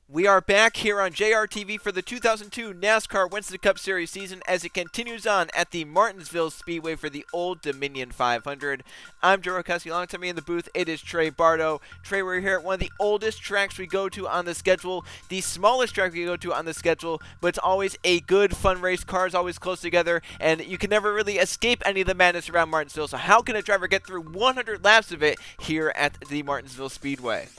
We are back here on JRTV for the 2002 NASCAR Winston Cup Series season as it continues on at the Martinsville Speedway for the Old Dominion 500. I'm Joe Rokeski. Along with me in the booth, it is Trey Bardo. Trey, we're here at one of the oldest tracks we go to on the schedule, the smallest track we go to on the schedule, but it's always a good, fun race. Cars always close together, and you can never really escape any of the madness around Martinsville. So how can a driver get through 100 laps of it here at the Martinsville Speedway?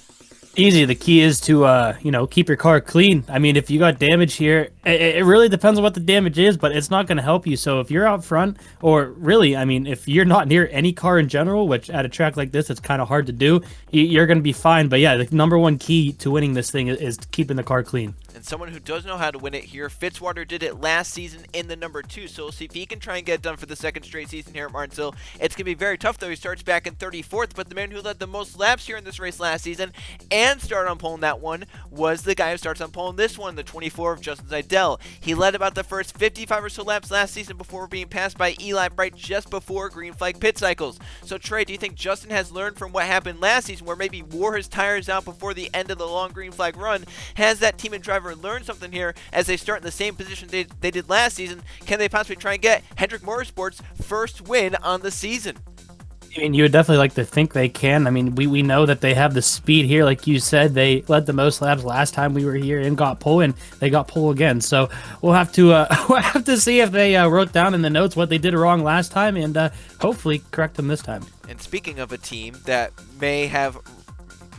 Easy. The key is to, keep your car clean. I mean, if you got damage here, it really depends on what the damage is, but it's not going to help you. So if you're out front, or really, I mean, if you're not near any car in general, which at a track like this, it's kind of hard to do, you're going to be fine. But yeah, the number one key to winning this thing is keeping the car clean. And someone who does know how to win it here, Fitzwater did it last season in the number 2, so we'll see if he can try and get it done for the second straight season here at Martinsville. It's going to be very tough, though. He starts back in 34th, but the man who led the most laps here in this race last season and started on pole in that one was the guy who starts on pole in this one, the 24 of Justin Zeidel. He led about the first 55 or so laps last season before being passed by Eli Bright just before green flag pit cycles. So, Trey, do you think Justin has learned from what happened last season, where maybe wore his tires out before the end of the long green flag run? Has that team and driver learned something here as they start in the same position they did last season? Can they possibly try and get Hendrick Motorsports' first win on the season? I mean, you would definitely like to think they can. I mean, we know that they have the speed here. Like you said, they led the most laps last time we were here and got pole, and they got pole again. So we'll have to we'll have to see if they wrote down in the notes what they did wrong last time, and hopefully correct them this time. And speaking of a team that may have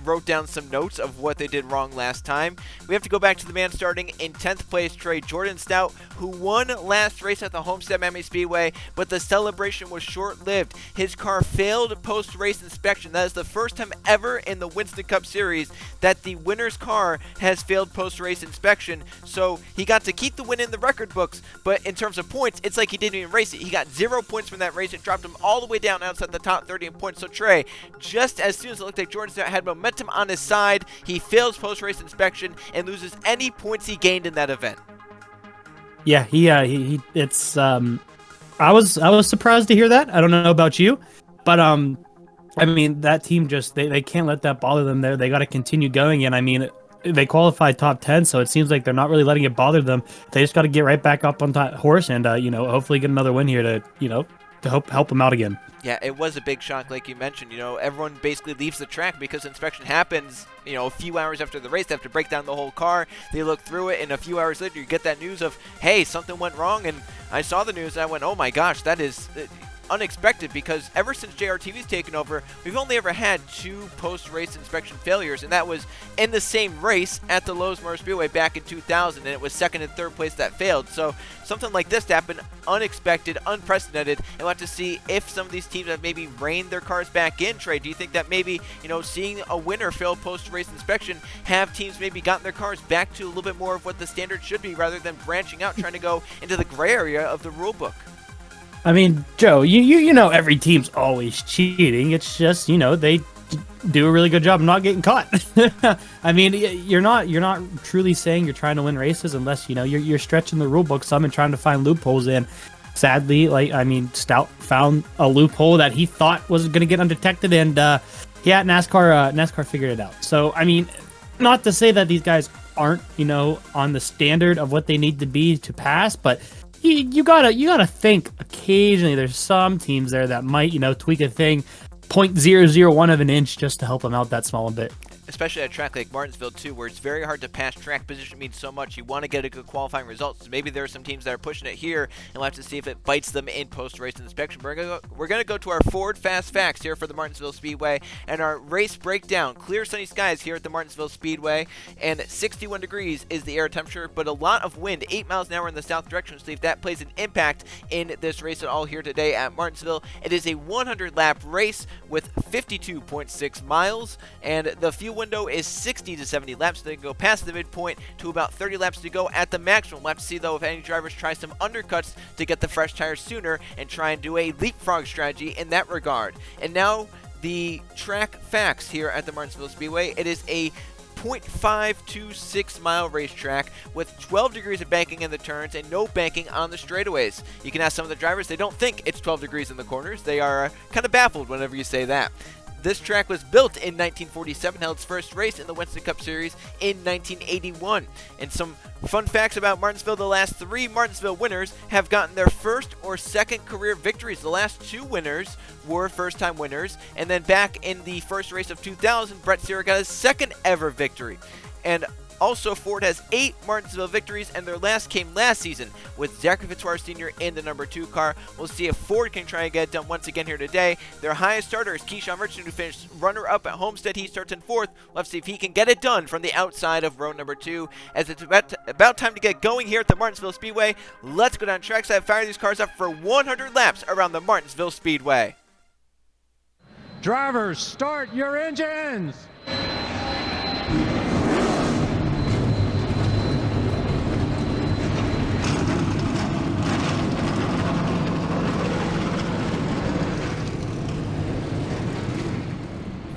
wrote down some notes of what they did wrong last time, we have to go back to the man starting in 10th place, Trey, Jordan Stout, who won last race at the Homestead Miami Speedway, but the celebration was short-lived. His car failed post-race inspection. That is the first time ever in the Winston Cup Series that the winner's car has failed post-race inspection, so he got to keep the win in the record books, but in terms of points, it's like he didn't even race it. He got 0 points from that race. It dropped him all the way down outside the top 30 in points. So, Trey, just as soon as it looked like Jordan Stout had momentum on his side, he fails post-race inspection and loses any points he gained in that event. Yeah, he it's I was surprised to hear that. I don't know about you, but I mean, that team just they can't let that bother them there. They got to continue going, and I mean, they qualified top 10, so it seems like they're not really letting it bother them. They just got to get right back up on that horse and hopefully get another win here to help them out again. Yeah, it was a big shock, like you mentioned. Everyone basically leaves the track because inspection happens, a few hours after the race. They have to break down the whole car. They look through it, and a few hours later, you get that news of, hey, something went wrong. And I saw the news, and I went, oh my gosh, that is unexpected, because ever since JRTV's taken over, we've only ever had 2 post-race inspection failures, and that was in the same race at the Lowe's Motor Speedway back in 2000, and it was second and third place that failed. So something like this happened, unexpected, unprecedented, and we'll have to see if some of these teams have maybe reined their cars back in. Trey, do you think that maybe, seeing a winner fail post-race inspection, have teams maybe gotten their cars back to a little bit more of what the standard should be, rather than branching out, trying to go into the gray area of the rule book? I mean, Joe, you know every team's always cheating. It's just, they do a really good job of not getting caught. I mean, you're not truly saying you're trying to win races unless, you're stretching the rule book some and trying to find loopholes in. Sadly, Stout found a loophole that he thought was going to get undetected, and NASCAR figured it out. So, I mean, not to say that these guys aren't, on the standard of what they need to be to pass, but you gotta think occasionally there's some teams there that might tweak a thing 0.001 of an inch just to help them out that small a bit. Especially at a track like Martinsville, too, where it's very hard to pass. Track position means so much. You want to get a good qualifying result. So maybe there are some teams that are pushing it here, and we'll have to see if it bites them in post-race inspection. We're going to go to our Ford Fast Facts here for the Martinsville Speedway, and our race breakdown. Clear sunny skies here at the Martinsville Speedway, and 61 degrees is the air temperature, but a lot of wind, 8 miles an hour in the south direction. So if that plays an impact in this race at all here today at Martinsville, it is a 100-lap race with 52.6 miles, and the fuel window is 60 to 70 laps, so they can go past the midpoint to about 30 laps to go at the maximum. We'll have to see, though, if any drivers try some undercuts to get the fresh tires sooner and try and do a leapfrog strategy in that regard. And now the track facts here at the Martinsville Speedway. It is a 0.526 mile racetrack with 12 degrees of banking in the turns and no banking on the straightaways. You can ask some of the drivers, they don't think it's 12 degrees in the corners. They are kind of baffled whenever you say that. This track was built in 1947, held its first race in the Winston Cup Series in 1981. And some fun facts about Martinsville: the last 3 Martinsville winners have gotten their first or second career victories. The last 2 winners were first-time winners, and then back in the first race of 2000, Brett Sear got his second ever victory. And also, Ford has 8 Martinsville victories, and their last came last season with Zachary Fitzwater Sr. in the number 2 car. We'll see if Ford can try and get it done once again here today. Their highest starter is Keyshawn Merchant, who finished runner-up at Homestead. He starts in 4th. Let's see if he can get it done from the outside of row number 2. As it's about time to get going here at the Martinsville Speedway, let's go down trackside, fire these cars up for 100 laps around the Martinsville Speedway. Drivers, start your engines!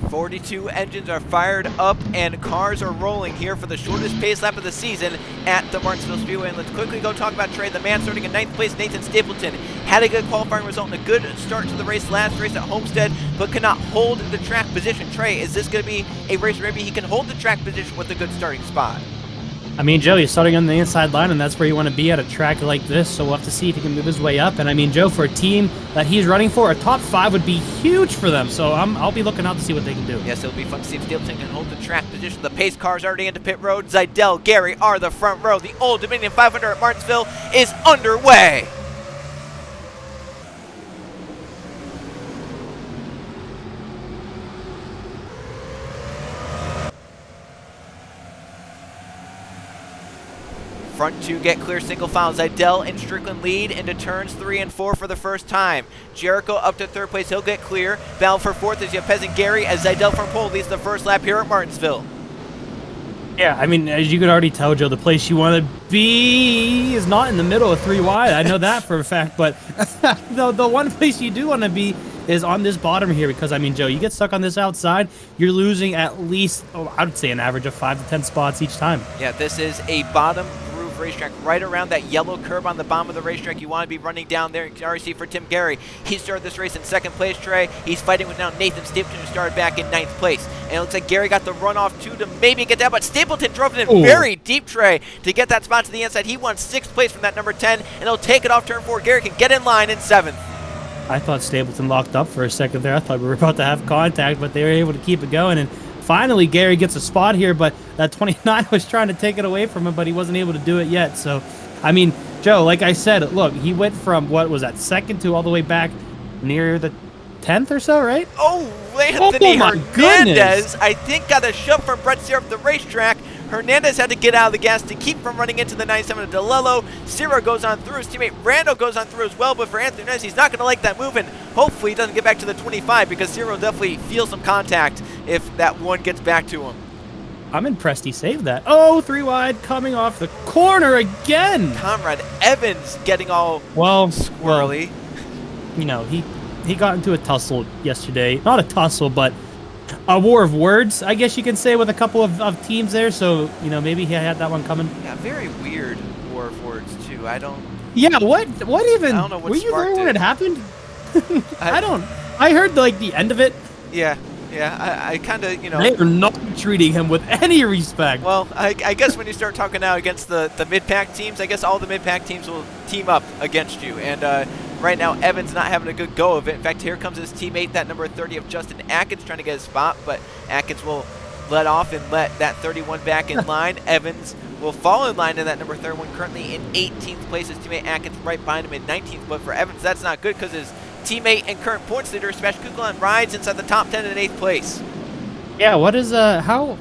42 engines are fired up and cars are rolling here for the shortest pace lap of the season at the Martinsville Speedway. And let's quickly go talk about Trey. The man starting in 9th place, Nathan Stapleton, had a good qualifying result and a good start to the race last race at Homestead, but could not hold the track position. Trey, is this going to be a race where maybe he can hold the track position with a good starting spot? I mean, Joe, he's starting on the inside line, and that's where you want to be at a track like this, so we'll have to see if he can move his way up. And I mean, Joe, for a team that he's running for, a top 5 would be huge for them, so I'll be looking out to see what they can do. Yes, it'll be fun to see if Stapleton can hold the track position. The pace car's already into pit road. Zidell, Gary are the front row. The Old Dominion 500 at Martinsville is underway. Front 2 get clear, single file. Zidell and Strickland lead into turns 3 and 4 for the first time. Jericho up to 3rd place, he'll get clear. Battle for 4th is Yepez and Gary as Zidell from pole leads the first lap here at Martinsville. Yeah, I mean, as you could already tell, Joe, the place you want to be is not in the middle of 3 wide. I know that for a fact, but the one place you do want to be is on this bottom here because, I mean, Joe, you get stuck on this outside, you're losing at least, I would say an average of 5 to 10 spots each time. Yeah, this is a bottom groove racetrack right around that yellow curb on the bottom of the racetrack. You want to be running down there. You can already see for Tim Gary. He started this race in 2nd place, Trey. He's fighting with now Nathan Stapleton, who started back in 9th place. And it looks like Gary got the runoff too to maybe get down, but Stapleton drove it in very deep, Trey, to get that spot to the inside. He won 6th place from that number 10, and he'll take it off turn 4. Gary can get in line in 7th. I thought Stapleton locked up for a second there. I thought we were about to have contact, but they were able to keep it going. And finally, Gary gets a spot here, but that 29 was trying to take it away from him, but he wasn't able to do it yet. So, I mean, Joe, like I said, look, he went from, what was that, 2nd to all the way back near the 10th or so, right? Oh, Anthony Hernandez, goodness. I think, got a shove from Brett Sear up the racetrack. Hernandez had to get out of the gas to keep from running into the 97 of DeLello. Ciro goes on through. His teammate Rando goes on through as well, but for Anthony Hernandez, he's not going to like that move, and hopefully he doesn't get back to the 25 because Ciro definitely feels some contact if that one gets back to him. I'm impressed he saved that. Oh, 3 wide, coming off the corner again. Comrade Evans getting all squirrely. Well, you know, he got into a tussle yesterday. Not a tussle, but a war of words, I guess you can say, with a couple of teams there. So, you know, maybe he had that one coming. Yeah, very weird war of words, too. I don't... Yeah, what even... I don't know what were you there sparked when it. it happened? I heard, like, the end of it. Yeah, I kind of, you know... They are not treating him with any respect. Well, I guess when you start talking now against the mid-pack teams, I guess all the mid-pack teams will team up against you. And right now, Evans not having a good go of it. In fact, here comes his teammate, that number 30 of Justin Atkins, trying to get a spot, but Atkins will let off and let that 31 back in line. Evans will fall in line in that number 31, currently in 18th place. His teammate Atkins right behind him in 19th, but for Evans, that's not good because his teammate and current points leader, Sebastian Kugelon, rides inside the top 10 in 8th place. Yeah, what is, how...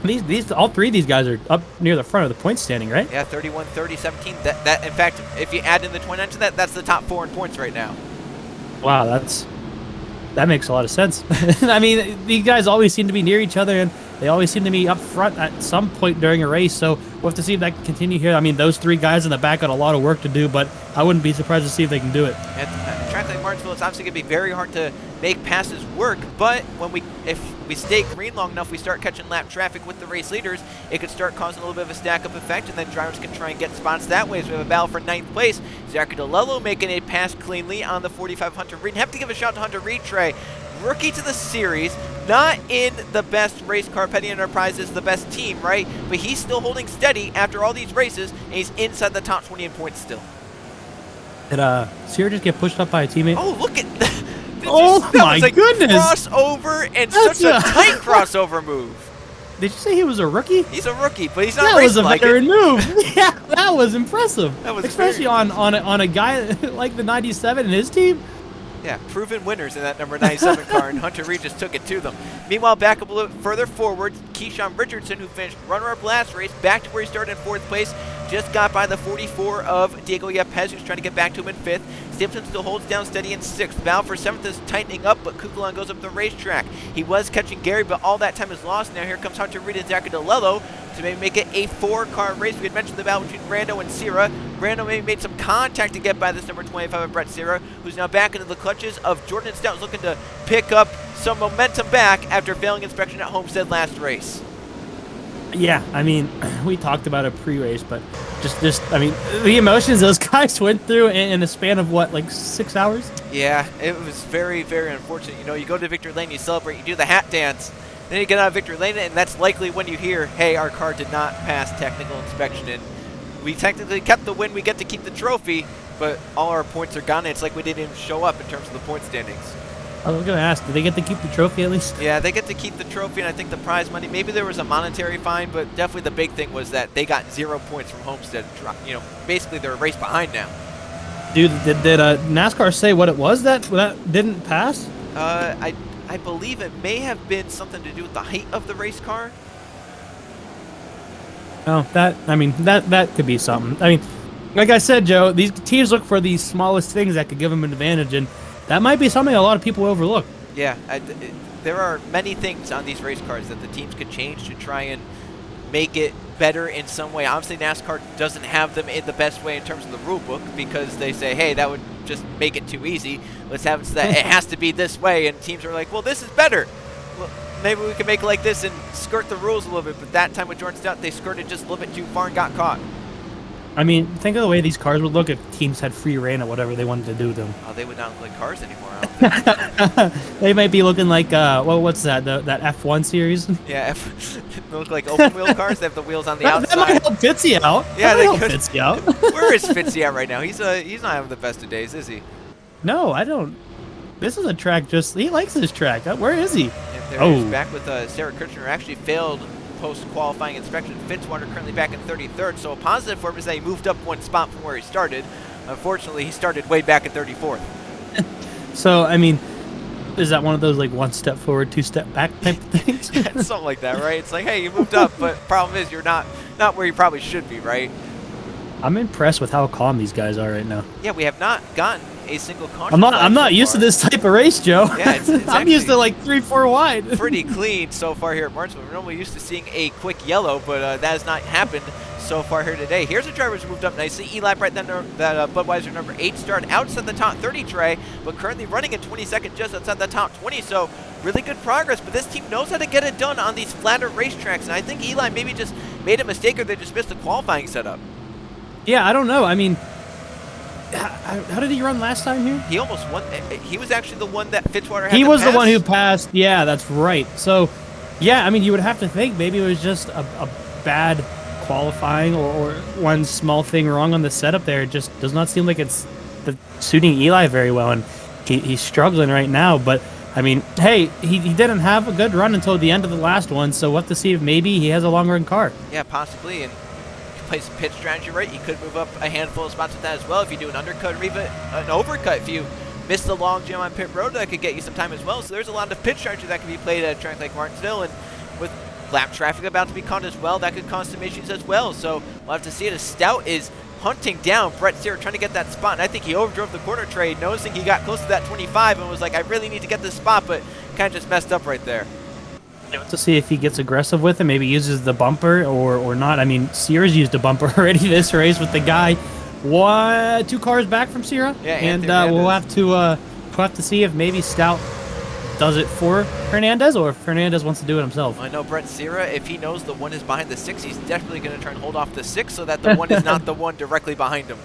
These all 3 of these guys are up near the front of the point standing, right? Yeah, 31, 30, 17. That in fact, if you add in the 29 to that, that's the top 4 in points right now. Wow, that makes a lot of sense. I mean, these guys always seem to be near each other, and they always seem to be up front at some point during a race. So we'll have to see if that can continue here. I mean, those 3 guys in the back got a lot of work to do, but I wouldn't be surprised to see if they can do it. At a track like Martinsville, it's obviously going to be very hard to make passes work, but if we stay green long enough, we start catching lap traffic with the race leaders, it could start causing a little bit of a stack-up effect, and then drivers can try and get spots that way. So we have a battle for 9th place. Zachary DeLello making a pass cleanly on the 45 Hunter Reed. And have to give a shout to Hunter Reed, Trey. rookie to the series, not in the best race car. Petty Enterprise is the best team, right? But he's still holding steady after all these races, and he's inside the top 20 in points still. Did Sierra just get pushed up by a teammate? Oh, look at that. Oh my goodness. Crossover, and such a tight crossover move. Did you say he was a rookie? He's a rookie, but he's not That was a racing like veteran it. move. Yeah, that was impressive. That was especially very- on a guy like the 97 and his team. Yeah, proven winners in that number 97 car, and Hunter Reed just took it to them. Meanwhile, back up a little further forward, Keyshawn Richardson, who finished runner-up last race, back to where he started in 4th place, just got by the 44 of Diego Yepes, who's trying to get back to him in 5th. Simpson still holds down steady in 6th. Battle for 7th is tightening up, but Kukulon goes up the racetrack. He was catching Gary, but all that time is lost. Now here comes Hunter Reed and Zachary DeLello to maybe make it a 4-car race. We had mentioned the battle between Brando and Sierra. Brando maybe made some contact to get by this number 25 of Brett Sierra, who's now back into the clutches of Jordan Stout, looking to pick up some momentum back after failing inspection at Homestead last race. Yeah, I mean, we talked about it pre-race, but just I mean, the emotions those guys went through in a span of what, like 6 hours? Yeah, it was very, very unfortunate. You know, you go to Victory Lane, you celebrate, you do the hat dance, then you get out of Victory Lane, and that's likely when you hear, hey, our car did not pass technical inspection, and we technically kept the win, we get to keep the trophy, but all our points are gone, and it's like we didn't even show up in terms of the point standings. I was going to ask, do they get to keep the trophy at least? Yeah, they get to keep the trophy, and I think the prize money, maybe there was a monetary fine, but definitely the big thing was that they got 0 points from Homestead. You know, basically they're a race behind now. Dude, did NASCAR say what it was that didn't pass? I believe it may have been something to do with the height of the race car. Oh, that could be something. I mean, like I said, Joe, these teams look for these smallest things that could give them an advantage, and that might be something a lot of people overlook. Yeah, there are many things on these race cars that the teams could change to try and make it better in some way. Obviously, NASCAR doesn't have them in the best way in terms of the rule book because they say, hey, that would just make it too easy. Let's have it so that it has to be this way, and teams are like, well, this is better. Well, maybe we can make it like this and skirt the rules a little bit, but that time with Jordan Stout, they skirted just a little bit too far and got caught. I mean, think of the way these cars would look if teams had free reign of whatever they wanted to do with them. Oh, they would not look like cars anymore, I don't think. They might be looking like, what's that, that F1 series? Yeah, they look like open wheel cars. They have the wheels on the outside. That might help Fitzy out. Yeah, that they might help could. Fitzy out. Where is Fitzy at right now? He's not having the best of days, is he? No, I don't. This is a track he likes this track. Where is he? And there he's back with Sarah Kirchner, who actually failed post-qualifying inspection. Fitzwater currently back in 33rd, so a positive for him is that he moved up 1 spot from where he started. Unfortunately, he started way back at 34th. So, I mean, is that one of those, like, 1 step forward, 2 step back type of things? Yeah, something like that, right? It's like, hey, you moved up, but problem is you're not where you probably should be, right? I'm impressed with how calm these guys are right now. Yeah, we have not gotten a single caution. I'm not used to this type of race, Joe. Yeah, it's I'm used to like 3-4 wide. Pretty clean so far here at Martinsville. We're normally used to seeing a quick yellow, but that has not happened so far here today. Here's a driver who's moved up nicely. Eli Bright, that Budweiser number 8, started outside the top 30 tray, but currently running in 22nd just outside the top 20. So really good progress, but this team knows how to get it done on these flatter racetracks, and I think Eli maybe just made a mistake or they just missed the qualifying setup. Yeah, I don't know. I mean, how did he run last time here? He almost won. He was actually the one that Fitzwater had He to was pass. the one who passed. Yeah, that's right. So, yeah, I mean, you would have to think maybe it was just a bad qualifying or one small thing wrong on the setup there. It just does not seem like it's suiting Eli very well, and he's struggling right now. But, I mean, hey, he didn't have a good run until the end of the last one, so we'll have to see if maybe he has a long run car. Yeah, possibly, and play some pit strategy right. You could move up a handful of spots with that as well if you do an undercut or even an overcut. If you miss the long jam on pit road, that could get you some time as well. So there's a lot of pit strategy that can be played at a track like Martinsville, and with lap traffic about to be caught as well, that could cause some issues as well. So we'll have to see it as Stout is hunting down Brett Sear, trying to get that spot, and I think he overdrove the corner trade, noticing he got close to that 25 and was like, I really need to get this spot, but kind of just messed up right there. To see if he gets aggressive with it, maybe uses the bumper or not. I mean, Sierra's used a bumper already this race with the guy 2 cars back from Sierra. Yeah, and we'll have to see if maybe Stout does it for Hernandez or if Hernandez wants to do it himself. I know Brett Sierra, if he knows the 1 is behind the 6, he's definitely going to try and hold off the 6 so that the 1 is not the 1 directly behind him.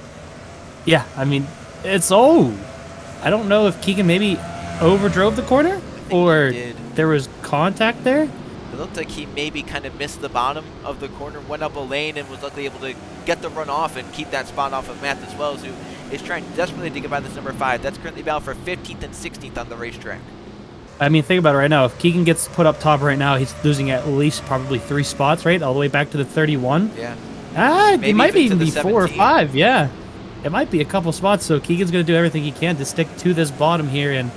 Yeah, I mean, I don't know if Keegan maybe overdrove the corner. or did. there was contact there. It looked like he maybe kind of missed the bottom of the corner, went up a lane, and was luckily able to get the run off and keep that spot off of Matt as well, who is trying desperately to get by this number 5. That's currently battled for 15th and 16th on the racetrack. I mean, think about it right now. If Keegan gets put up top right now, he's losing at least probably 3 spots, right? All the way back to the 31. Yeah. It might even even to be the 4 or 17. 5, yeah. It might be a couple spots, so Keegan's going to do everything he can to stick to this bottom here. And,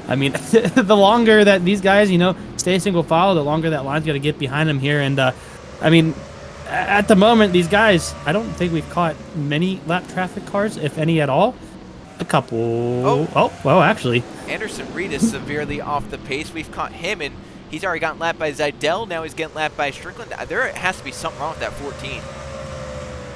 I mean, the longer that these guys, stay single file, the longer that line's going to get behind them here. And, I mean, at the moment, these guys, I don't think we've caught many lap traffic cars, if any at all. A couple. Well, actually. Anderson Reed is severely off the pace. We've caught him, and he's already gotten lapped by Zidell. Now he's getting lapped by Strickland. There has to be something wrong with that 14.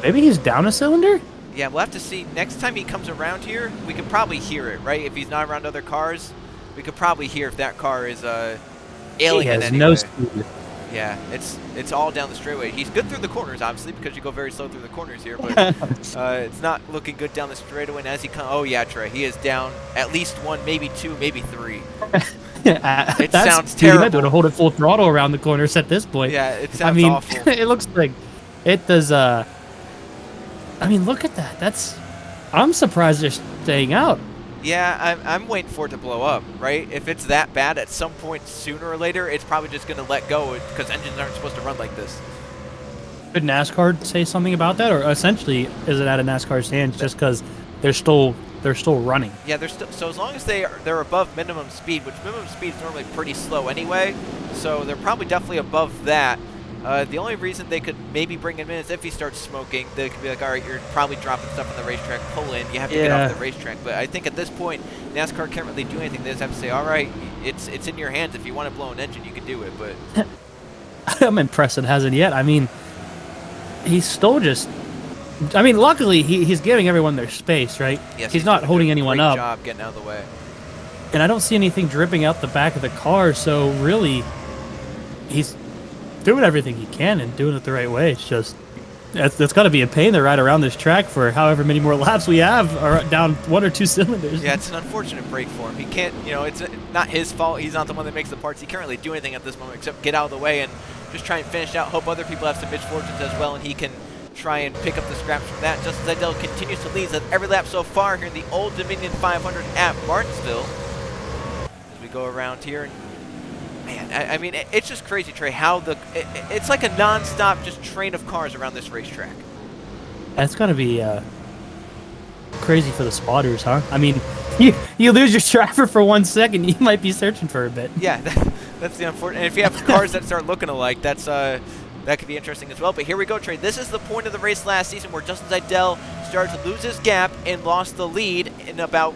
Maybe he's down a cylinder? Yeah, we'll have to see. Next time he comes around here, we could probably hear it, right? If he's not around other cars, we could probably hear if that car is alien He has anyway. no speed. Yeah, it's all down the straightaway. He's good through the corners, obviously, because you go very slow through the corners here, but it's not looking good down the straightaway. And as he comes, oh yeah, Trey, he is down at least 1, maybe 2, maybe 3. It sounds terrible. You might be able to hold it full throttle around the corners at this point. Yeah, it sounds awful. It looks like it does. I mean, look at that. I'm surprised they're staying out. Yeah, I'm waiting for it to blow up, right? If it's that bad, at some point sooner or later, it's probably just going to let go because engines aren't supposed to run like this. Could NASCAR say something about that, or essentially is it out of NASCAR's hands just because they're still running? Yeah, so as long as they're above minimum speed, which minimum speed is normally pretty slow anyway, so they're probably definitely above that. The only reason they could maybe bring him in is if he starts smoking. They could be like, all right, you're probably dropping stuff on the racetrack, pull in, you have to get off the racetrack. But I think at this point, NASCAR can't really do anything. They just have to say, all right, it's in your hands. If you want to blow an engine, you can do it. But I'm impressed it hasn't yet. I mean, he's still just... I mean, luckily, he's giving everyone their space, right? Yes, he's not holding anyone up. Great job getting out of the way. And I don't see anything dripping out the back of the car, so really, he's doing everything he can and doing it the right way. It's just, it's got to be a pain to ride around this track for however many more laps we have, or down 1 or 2 cylinders. Yeah, it's an unfortunate break for him. He can't, it's not his fault. He's not the one that makes the parts. He can't really do anything at this moment except get out of the way and just try and finish out. Hope other people have some misfortunes as well, and he can try and pick up the scraps from that. Justin Zidell continues to lead at every lap so far here in the Old Dominion 500 at Martinsville. As we go around here, and man, I mean, it's just crazy, Trey, how it's like a non-stop just train of cars around this racetrack. That's got to be crazy for the spotters, huh? I mean, you lose your driver for 1 second, you might be searching for a bit. Yeah, that's the unfortunate. And if you have cars that start looking alike, that could be interesting as well. But here we go, Trey. This is the point of the race last season where Justin Zidell started to lose his gap and lost the lead in about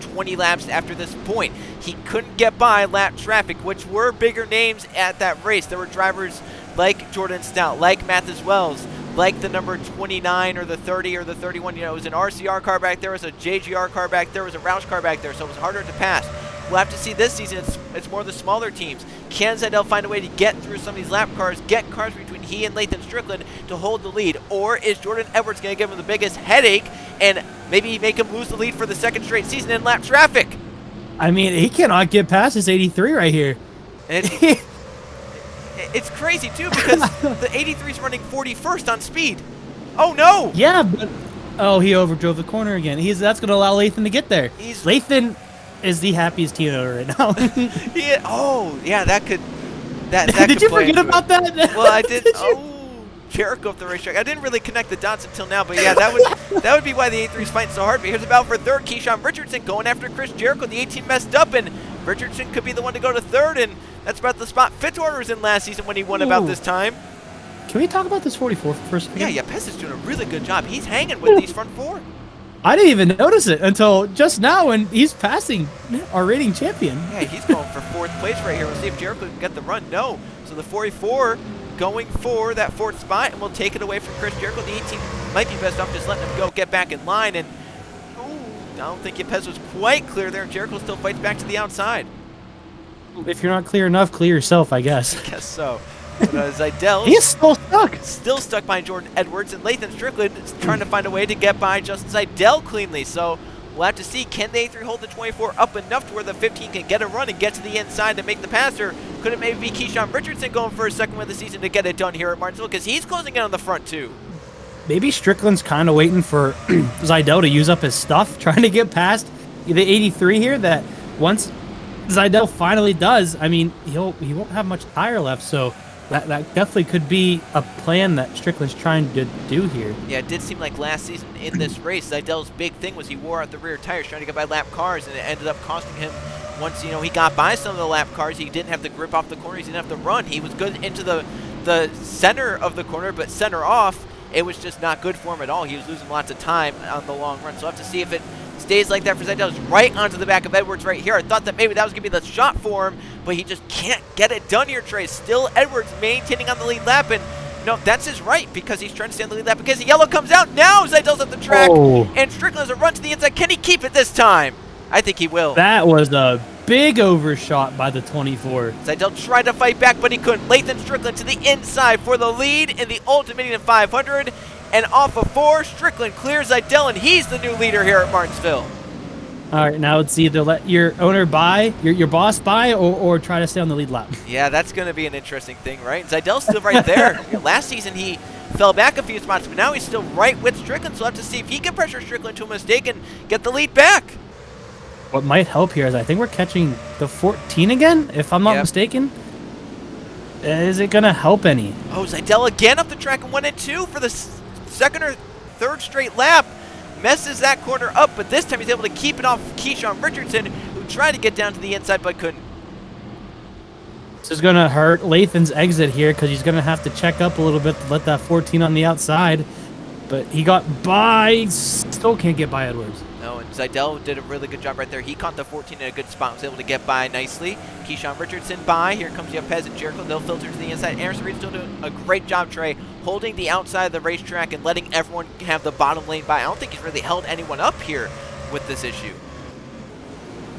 20 laps after this point. He couldn't get by lap traffic, which were bigger names at that race. There were drivers like Jordan Stout, like Mathis Wells, like the number 29 or the 30 or the 31. It was an RCR car back there, it was a JGR car back there, it was a Roush car back there, so it was harder to pass. We'll have to see this season. It's more the smaller teams. Can Zidell find a way to get through some of these lap cars, get cars between he and Lathan Strickland to hold the lead? Or is Jordan Edwards going to give him the biggest headache and maybe make him lose the lead for the second straight season in lap traffic? I mean, he cannot get past his 83 right here. And it's crazy, too, because the 83 is running 41st on speed. Oh, no! Yeah, but... Oh, he overdrove the corner again. That's going to allow Lathan to get there. Lathan is the happiest team owner right now. That could... That did you forget about that? Well, I did. Jericho up the racetrack. I didn't really connect the dots until now, but yeah, that would be why the 83 is fighting so hard. But here's the battle for third. Keyshawn Richardson going after Chris Jericho. The 18 messed up, and Richardson could be the one to go to third, and that's about the spot Fitzwater was in last season when he won about this time. Can we talk about this 44 for a second? Yeah, Pez is doing a really good job. He's hanging with these front four. I didn't even notice it until just now when he's passing our rating champion. Yeah, he's going for fourth place right here. We'll see if Jericho can get the run. No. So the 44 going for that fourth spot, and we'll take it away from Chris Jericho. The 18 might be best off just letting him go, get back in line, and I don't think Yepez was quite clear there. Jericho still fights back to the outside. If you're not clear enough, clear yourself, I guess. I guess so. But Zidell he's still stuck. Still stuck behind Jordan Edwards, and Lathan Strickland is trying to find a way to get by Justin Zidell cleanly. So We'll have to see, can the A3 hold the 24 up enough to where the 15 can get a run and get to the inside and make the pass, or could it maybe be Keyshawn Richardson going for a second win of the season to get it done here at Martinsville, because he's closing in on the front too. Maybe Strickland's kind of waiting for Zidell to use up his stuff, trying to get past the 83 here, that once Zidell finally does, I mean, he won't have much tire left, so that definitely could be a plan that Strickland's trying to do here. Yeah, it did seem like last season in this race, Zidell's big thing was he wore out the rear tires trying to get by lap cars, and it ended up costing him. Once, you know, he got by some of the lap cars, he didn't have the grip off the corners, he didn't have to run. He was good into the center of the corner, but center off, it was just not good for him at all. He was losing lots of time on the long run, so we'll have to see if it stays like that for Zidell. He's right onto the back of Edwards right here. I thought that maybe that was going to be the shot for him, but he just can't get it done here, Trey. Still Edwards maintaining on the lead lap, and no, that's his right, because he's trying to stay on the lead lap, because the yellow comes out. Now Zidell's at the track, and Strickland has a run to the inside. Can he keep it this time? I think he will. That was a big overshot by the 24. Zidell tried to fight back, but he couldn't. Lathan Strickland to the inside for the lead in the Ultimate Indian 500. And off of 4, Strickland clears Zidell, and he's the new leader here at Martinsville. All right, now it's either let your owner buy, your boss buy, or try to stay on the lead lap. Yeah, that's going to be an interesting thing, right? Zidell's still right there. Last season, he fell back a few spots, but now he's still right with Strickland, so we'll have to see if he can pressure Strickland to a mistake and get the lead back. What might help here is I think we're catching the 14 again, if I'm not mistaken. Is it going to help any? Oh, Zidell again up the track and 1 and 2 for the second or third straight lap. Messes that corner up, but this time he's able to keep it off Keyshawn Richardson, who tried to get down to the inside but couldn't. This is going to hurt Lathan's exit here, because he's going to have to check up a little bit to let that 14 on the outside. But he got by, still can't get by Edwards. No, and Zidell did a really good job right there. He caught the 14 in a good spot, was able to get by nicely. Keyshawn Richardson by. Here comes Yepez and Jericho. They'll filter to the inside. Anderson Reed's still doing a great job, Trey, holding the outside of the racetrack and letting everyone have the bottom lane by. I don't think he's really held anyone up here with this issue.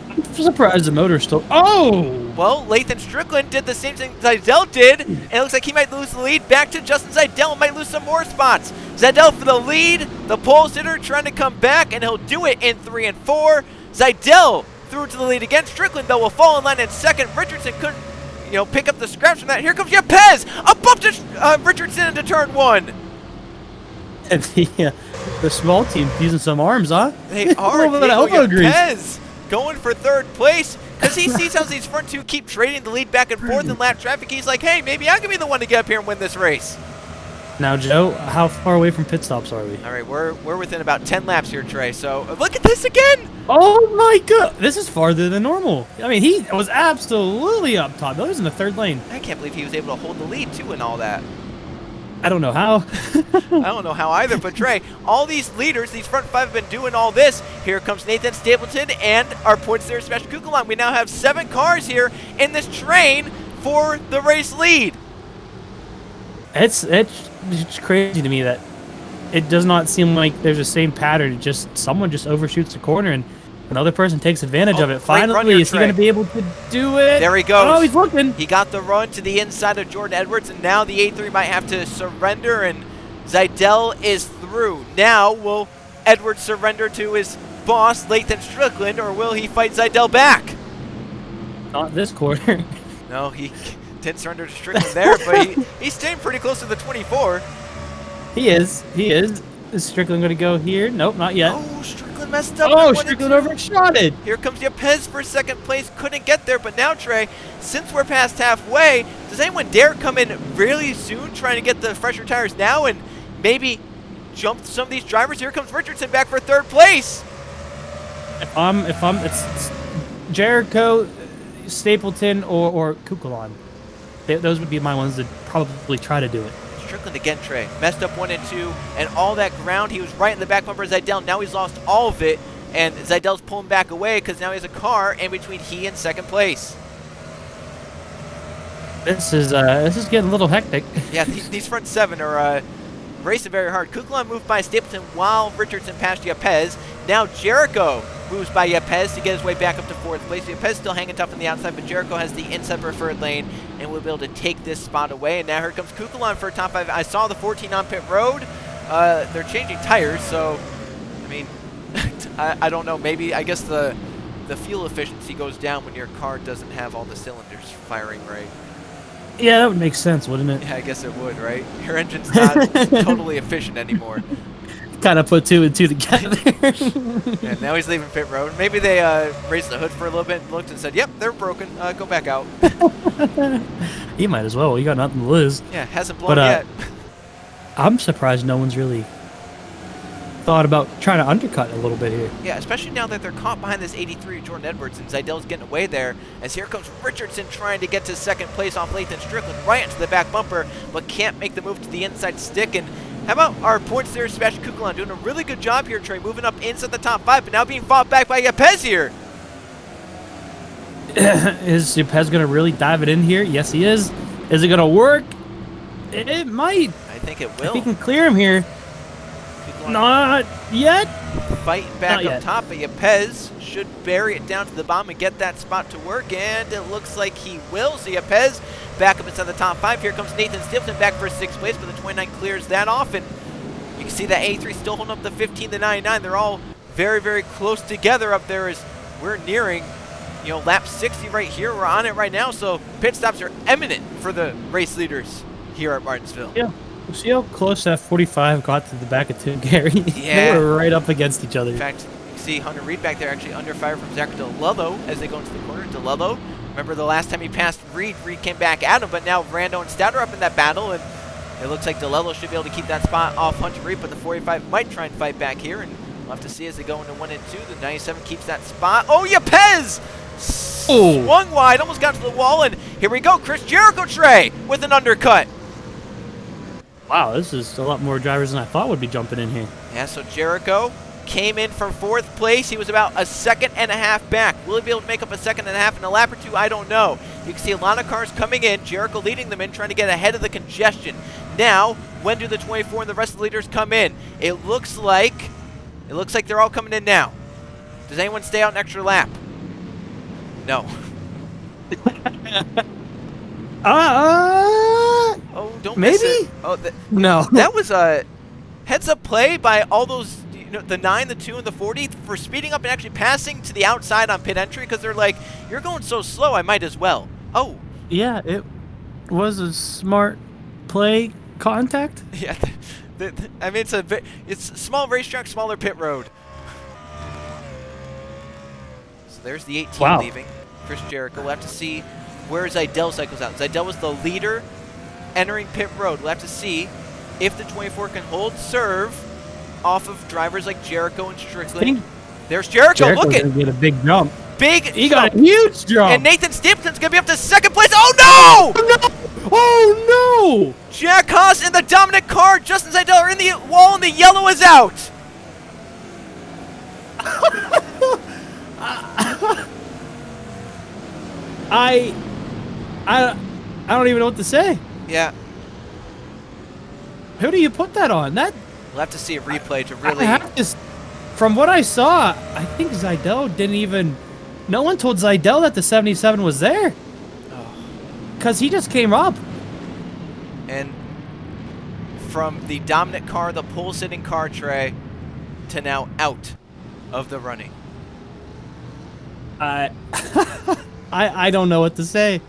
I'm surprised the motor's still... Oh! Well, Lathan Strickland did the same thing Zidell did, and it looks like he might lose the lead. Back to Justin Zidell, might lose some more spots. Zidell for the lead, the pole sitter trying to come back, and he'll do it in 3 and 4. Zidell through to the lead again. Strickland, though, will fall in line in second. Richardson couldn't, pick up the scraps from that. Here comes Yepez, up up to Richardson into turn 1. And the small team using some arms, huh? They are. A little bit of elbow grease. Yepez going for third place, because he sees how these front two keep trading the lead back and forth in lap traffic. He's like, hey, maybe I can be the one to get up here and win this race. Now, Joe, how far away from pit stops are we? All right, we're within about 10 laps here, Trey. So look at this again. Oh my God, this is farther than normal. I mean, he was absolutely up top. He was in the third lane. I can't believe he was able to hold the lead too and all that. I don't know how. I don't know how either, but Trey, all these leaders, these front 5 have been doing all this. Here comes Nathan Stapleton and our points there, Sebastian Kukulon. We now have 7 cars here in this train for the race lead. It's crazy to me that it does not seem like there's the same pattern. It just someone just overshoots the corner and another person takes advantage of it. Finally, is he going to be able to do it? There he goes. Oh, he's looking. He got the run to the inside of Jordan Edwards, and now the A3 might have to surrender, and Zidell is through. Now, will Edwards surrender to his boss, Lathan Strickland, or will he fight Zidell back? Not this corner. No, he didn't surrender to Strickland there, but he's staying pretty close to the 24. He is. Is Strickland going to go here? Nope, not yet. Oh, Strickland messed up. Oh, Strickland overshot it. Here comes Yepez for second place. Couldn't get there, but now, Trey, since we're past halfway, does anyone dare come in really soon trying to get the fresher tires now and maybe jump some of these drivers? Here comes Richardson back for third place. It's Jericho, Stapleton, or Kukulon. Those would be my ones that probably try to do it. Strickland again, Trey. Messed up 1 and 2, and all that ground. He was right in the back bumper of Zidell. Now he's lost all of it, and Zidell's pulling back away because now he has a car in between he and second place. This is getting a little hectic. Yeah, these front 7 are racing very hard. Kukulon moved by Stapleton while Richardson passed Yepez. Now Jericho moves by Yepez to get his way back up to 4th place. Yepez still hanging tough on the outside, but Jericho has the inside preferred lane and will be able to take this spot away. And now here comes Kukulon for a top 5. I saw the 14 on pit road. They're changing tires, so, I mean, I don't know. Maybe, I guess the fuel efficiency goes down when your car doesn't have all the cylinders firing right. Yeah, that would make sense, wouldn't it? Yeah, I guess it would, right? Your engine's not totally efficient anymore. Kind of put two and two together. And now he's leaving pit road. Maybe they raised the hood for a little bit and looked and said, yep, they're broken. Go back out. You might as well. You got nothing to lose. Yeah, hasn't blown yet. I'm surprised no one's really thought about trying to undercut a little bit here. Yeah, especially now that they're caught behind this 83 Jordan Edwards, and Zeidel's getting away there, as here comes Richardson trying to get to second place off Lathan Strickland, right into the back bumper, but can't make the move to the inside stick. And how about our points there, Sebastian Kukulon, doing a really good job here, Trey, moving up inside the top 5, but now being fought back by Yepes here. Is Yepes going to really dive it in here? Yes, he is. Is it going to work? It might. I think it will. If he can clear him here. Not yet. Fighting back up top, but Yepes should bury it down to the bottom and get that spot to work, and it looks like he will. So Yepes back up inside the top 5. Here comes Nathan Stilton back for 6th place, but the 29 clears that off, and you can see that 83 still holding up the 15 to 99. They're all very, very close together up there as we're nearing, you know, lap 60 right here. We're on it right now, so pit stops are imminent for the race leaders here at Martinsville. Yeah. See how close that 45 got to the back of Tim Gary? Yeah. They were right up against each other. In fact, you can see Hunter Reed back there actually under fire from Zach DeLello as they go into the corner. DeLello, remember the last time he passed Reed, Reed came back at him, but now Rando and Stout are up in that battle, and it looks like DeLello should be able to keep that spot off Hunter Reed, but the 45 might try and fight back here, and we'll have to see as they go into 1 and 2. The 97 keeps that spot. Oh, Yepes! Swung wide, almost got to the wall, and here we go. Chris Jericho, Trey, with an undercut. Wow, this is a lot more drivers than I thought would be jumping in here. Yeah, so Jericho came in from 4th place. He was about a second and a half back. Will he be able to make up a second and a half in a lap or two? I don't know. You can see a lot of cars coming in. Jericho leading them in, trying to get ahead of the congestion. Now, when do the 24 and the rest of the leaders come in? It looks like they're all coming in now. Does anyone stay out an extra lap? No. Oh, don't miss it. Oh, no. That was a heads-up play by all those, you know, the 9, the 2, and the 40 for speeding up and actually passing to the outside on pit entry because they're like, you're going so slow, I might as well. Oh. Yeah, it was a smart play contact. Yeah, I mean, it's a small racetrack, smaller pit road. So there's the 18 leaving. Chris Jericho. We'll have to see where Zeidel cycles out. Zeidel was the leader entering pit road. We'll have to see if the 24 can hold serve off of drivers like Jericho and Strickland. There's Jericho. Look at get a big jump. He got a huge jump. And Nathan Stimpson's going to be up to 2nd place. Oh, no! Oh, no! Jack Haas in the dominant car. Justin Zeidel are in the wall, and the yellow is out. I don't even know what to say. Yeah. Who do you put that on? We'll have to see a replay to really. From what I saw, I think Zeidel didn't even. No one told Zeidel that the 77 was there. Because he just came up. And from the dominant car, the pole-sitting car, Trey, to now out of the running. I don't know what to say.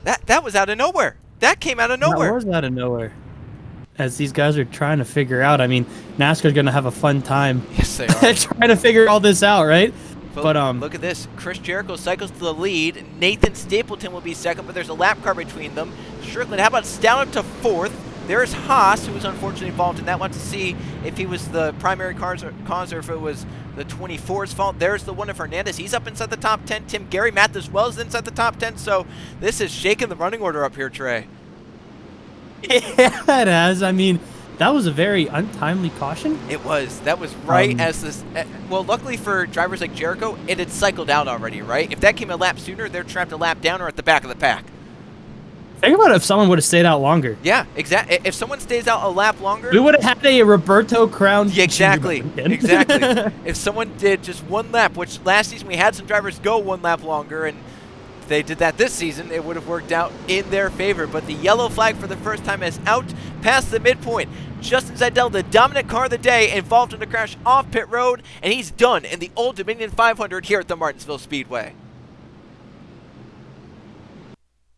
That was out of nowhere. That came out of nowhere. That was out of nowhere. As these guys are trying to figure out, I mean, NASCAR's going to have a fun time. Yes, they are. Trying to figure all this out, right? But look at this. Chris Jericho cycles to the lead. Nathan Stapleton will be 2nd, but there's a lap car between them. Strickland, how about Stout up to 4th? There's Haas, who was unfortunately involved in that. Want to see if he was the primary cause or if it was the 24's fault. There's the one of Hernandez. He's up inside the top 10. Tim Gary Matt as well is inside the top 10. So this is shaking the running order up here, Trey. Yeah, it has. I mean, that was a very untimely caution. It was. That was right as this. Well, luckily for drivers like Jericho, it had cycled out already, right? If that came a lap sooner, they're trapped a lap down or at the back of the pack. Think about if someone would have stayed out longer. Yeah, exactly. If someone stays out a lap longer, we would have had a Roberto Crown. Exactly. Exactly. If someone did just 1 lap, which last season we had some drivers go 1 lap longer, and if they did that this season, it would have worked out in their favor. But the yellow flag for the first time is out. past the midpoint. Justin Seidel, the dominant car of the day, involved in a crash off pit road, and he's done in the Old Dominion 500 here at the Martinsville Speedway.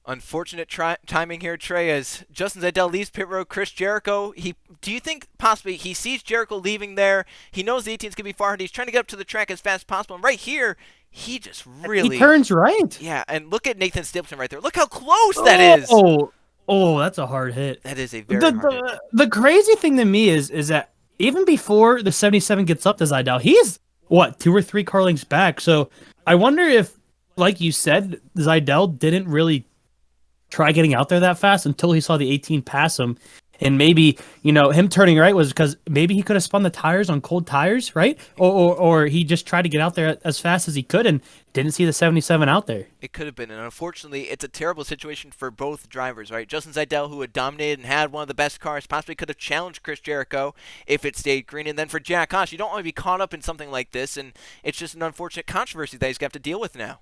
Unfortunate timing here, Trey, as Justin Seidel leaves pit road. Chris Jericho, do you think possibly he sees Jericho leaving there? He knows the 18's going to be far ahead. He's trying to get up to the track as fast as possible. And right here, he just really... He turns right. Yeah, and look at Nathan Stapleton right there. Look how close that is. Oh, that's a hard hit. That is a very hard hit. The crazy thing to me is that even before the 77 gets up to Seidel, he's, 2 or 3 car lengths back. So I wonder if, like you said, Seidel didn't really try getting out there that fast until he saw the 18 pass him. And maybe, him turning right was because maybe he could have spun the tires on cold tires, right? Or he just tried to get out there as fast as he could and didn't see the 77 out there. It could have been, and unfortunately, it's a terrible situation for both drivers, right? Justin Seidel, who had dominated and had one of the best cars, possibly could have challenged Chris Jericho if it stayed green. And then for Jack Haas, you don't want to be caught up in something like this, and it's just an unfortunate controversy that he's going to have to deal with now.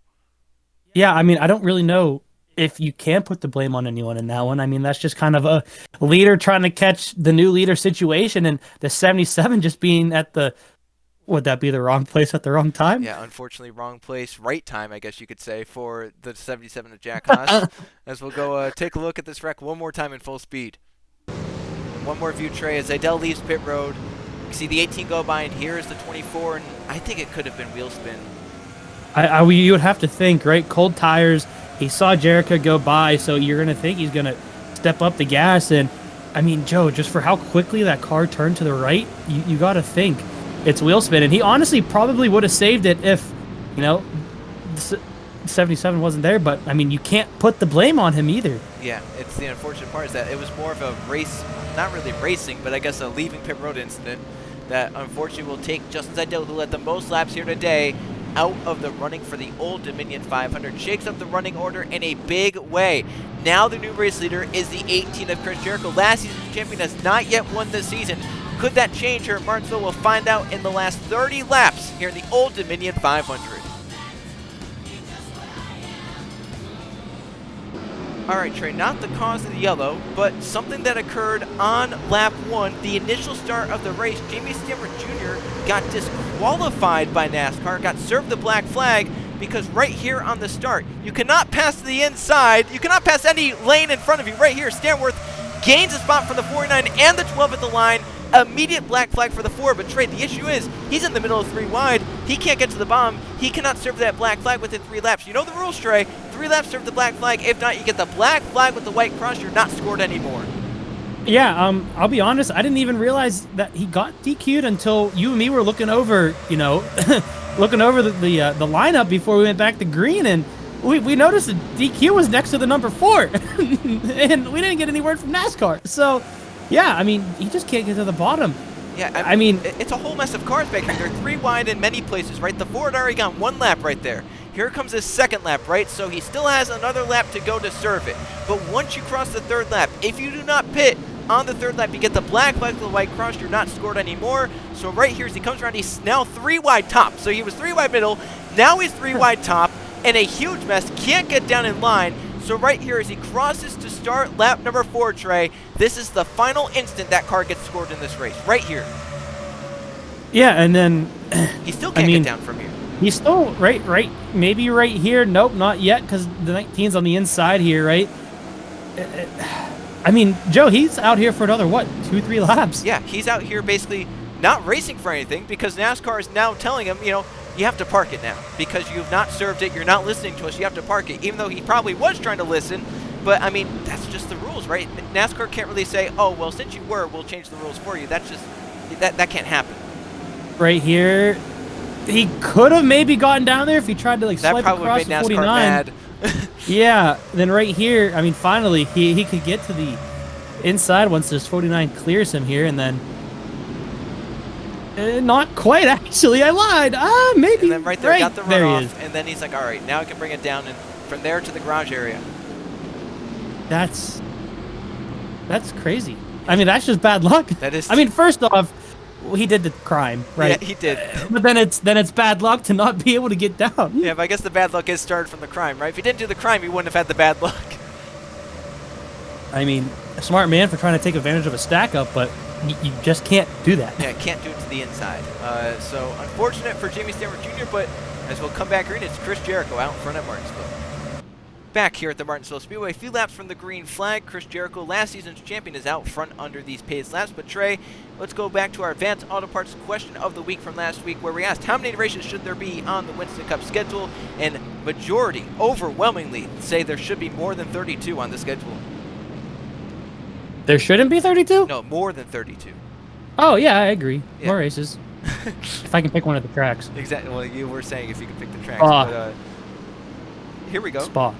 Yeah, I don't really know if you can put the blame on anyone in that one. That's just kind of a leader trying to catch the new leader situation, and the 77 just being at the, would that be the wrong place at the wrong time? Yeah, unfortunately, wrong place, right time, I guess you could say, for the 77 of Jack Haas. As we'll go take a look at this wreck one more time in full speed. One more view, Trey, as Seidel leaves pit road. You see the 18 go by, and here is the 24, and I think it could have been wheel spin. You would have to think, right? Cold tires. He saw Jericho go by, so you're going to think he's going to step up the gas. And, Joe, just for how quickly that car turned to the right, you got to think it's wheel spin. And he honestly probably would have saved it if, 77 wasn't there. But, you can't put the blame on him either. Yeah, it's the unfortunate part is that it was more of a race, not really racing, but I guess a leaving pit road incident that unfortunately will take Justin Seidel, who led the most laps here today, out of the running for the Old Dominion 500. Shakes up the running order in a big way. Now the new race leader is the 18 of Chris Jericho. Last season's champion has not yet won this season. Could that change here at Martinsville? We'll find out in the last 30 laps here in the Old Dominion 500. All right, Trey, not the cause of the yellow, but something that occurred on lap 1, the initial start of the race. Jamie Stammer Jr. got disqualified by NASCAR, got served the black flag, because right here on the start, you cannot pass to the inside, you cannot pass any lane in front of you. Right here, Stanworth gains a spot from the 49 and the 12 at the line. Immediate black flag for the 4, but Trey, the issue is he's in the middle of 3 wide. He can't get to the bottom. He cannot serve that black flag within 3 laps. You know the rules, Trey. 3 laps serve the black flag. If not, you get the black flag with the white cross. You're not scored anymore. Yeah, I'll be honest. I didn't even realize that he got DQ'd until you and me were looking over, looking over the lineup before we went back to green, and we noticed the DQ was next to the number 4, and we didn't get any word from NASCAR. So, yeah, he just can't get to the bottom. Yeah, it's a whole mess of cars back here. They're 3 wide in many places, right? The Ford already got 1 lap right there. Here comes his 2nd lap, right? So he still has another lap to go to serve it. But once you cross the 3rd lap, if you do not pit on the 3rd lap, you get the black flag with the white cross. You're not scored anymore. So right here, as he comes around, he's now 3 wide top. So he was 3 wide middle. Now he's 3 wide top. And a huge mess. Can't get down in line. So right here, as he crosses to start lap number 4, Trey, this is the final instant that car gets scored in this race. Right here. Yeah, and then he still can't get down from here. He's still right, maybe right here. Nope, not yet, because the 19's on the inside here, right? Joe, he's out here for another, 2-3 laps? Yeah, he's out here basically not racing for anything, because NASCAR is now telling him, you have to park it now, because you've not served it, you're not listening to us, you have to park it, even though he probably was trying to listen. But, that's just the rules, right? NASCAR can't really say, oh, well, since you were, we'll change the rules for you. That's just, that can't happen. Right here, he could have maybe gotten down there if he tried to swipe across the 49. Mad. Yeah, then right here, finally he could get to the inside once this 49 clears him here, and then not quite, actually. I lied. Maybe. And then right there, got the runoff, and then he's like, all right, now I can bring it down, and from there to the garage area. That's crazy. That's just bad luck. That is. First off, he did the crime, right? Yeah, he did. But then it's bad luck to not be able to get down. Yeah, but I guess the bad luck is started from the crime, right? If he didn't do the crime, he wouldn't have had the bad luck. I mean, a smart man for trying to take advantage of a stack up, but you just can't do that. Yeah, can't do it to the inside. So unfortunate for Jamie Stanford Jr., but as we'll come back green, it's Chris Jericho out in front at Martinsville. Back here at the Martinsville Speedway, a few laps from the green flag. Chris Jericho, last season's champion, is out front under these paced laps. But Trey, let's go back to our Advanced Auto Parts question of the week from last week, where we asked how many races should there be on the Winston Cup schedule, and majority, overwhelmingly, say there should be more than 32 on the schedule. There shouldn't be 32? No, more than 32. Oh, yeah, I agree. Yeah. More races. If I can pick one of the tracks. Exactly. Well, you were saying if you could pick the tracks. But, here we go. Spa.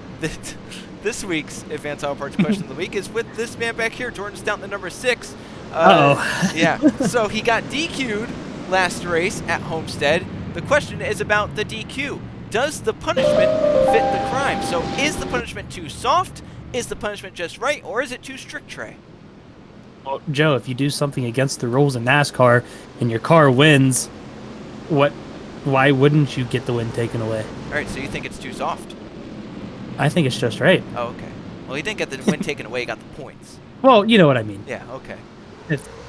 This week's Advanced Auto Parts question of the week is with this man back here, Jordan Stout, the number 6. Uh-oh. Yeah. So he got DQ'd last race at Homestead. The question is about the DQ. Does the punishment fit the crime? So is the punishment too soft? Is the punishment just right? Or is it too strict, Trey? Well, Joe, if you do something against the rules in NASCAR and your car wins, why wouldn't you get the win taken away? All right, so you think it's too soft? I think it's just right. Oh, okay. Well, he didn't get the win taken away. He got the points. Well, you know what I mean. Yeah, okay.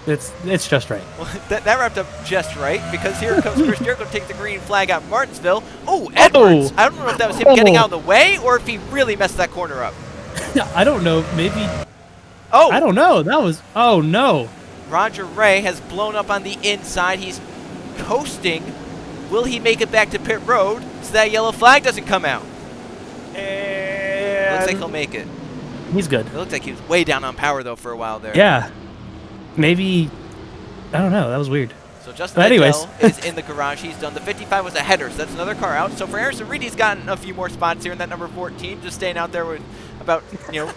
It's just right. Well, that wrapped up just right, because here comes Chris Jericho to take the green flag at Martinsville. Oh, Edwards! I don't know if that was him getting out of the way or if he really messed that corner up. I don't know. Maybe. Oh! I don't know. That was. Oh, no. Roger Ray has blown up on the inside. He's coasting. Will he make it back to pit road so that yellow flag doesn't come out? Looks like he'll make it. He's good. It looks like he was way down on power, though, for a while there. Yeah. Maybe. I don't know. That was weird. So Justin Liddell is in the garage. He's done. The 55 was a header, so that's another car out. So for Harrison Reed, he's gotten a few more spots here in that number 14, just staying out there with about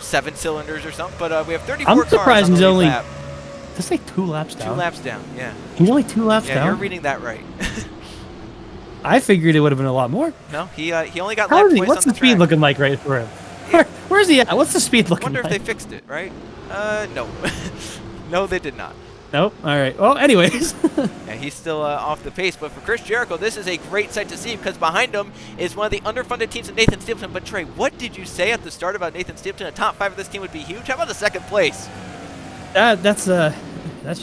7 cylinders or something. But we have 34 I'm cars surprised on the he's lead only. lap. Did I say 2 laps down? 2 laps down, yeah. He's only 2 laps down? Yeah, you're reading that right. I figured it would have been a lot more. No, he only got How lap is he? twice What's on the speed track. looking like right for him? Where's he at? What's the speed looking Wonder like? if they fixed it, right? No. No, they did not. Nope. All right. Well, anyways. Yeah, he's still off the pace. But for Chris Jericho, this is a great sight to see, because behind him is one of the underfunded teams of Nathan Stapleton. But Trey, what did you say at the start about Nathan Stapleton? A top 5 of this team would be huge. How about the second place? That's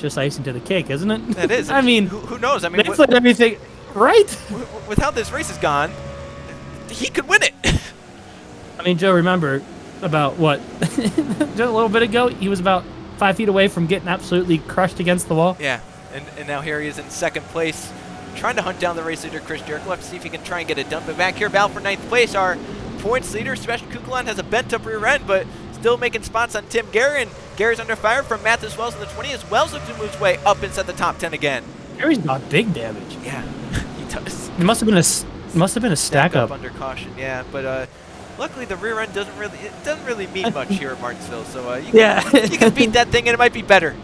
just icing to the cake, isn't it? That is. I mean, who knows? I mean, it's like everything, right? With how this race has gone, he could win it. I mean, Joe, remember about what? Just a little bit ago, he was about 5 feet away from getting absolutely crushed against the wall. Yeah, and now here he is in second place, trying to hunt down the race leader, Chris Jericho. We'll have to see if he can try and get it done. But back here, battle for 9th place, our points leader, Sebastian Kukulon, has a bent-up rear end, but still making spots on Tim Gary, and Gary's under fire from Mathis Wells in the 20 as Wells looks to move his way up inside the top 10 again. Gary's got big damage. Yeah, he does. It must have been a stack up under caution. Yeah, but luckily the rear end doesn't really mean much here at Martinsville. So you can beat that thing and it might be better.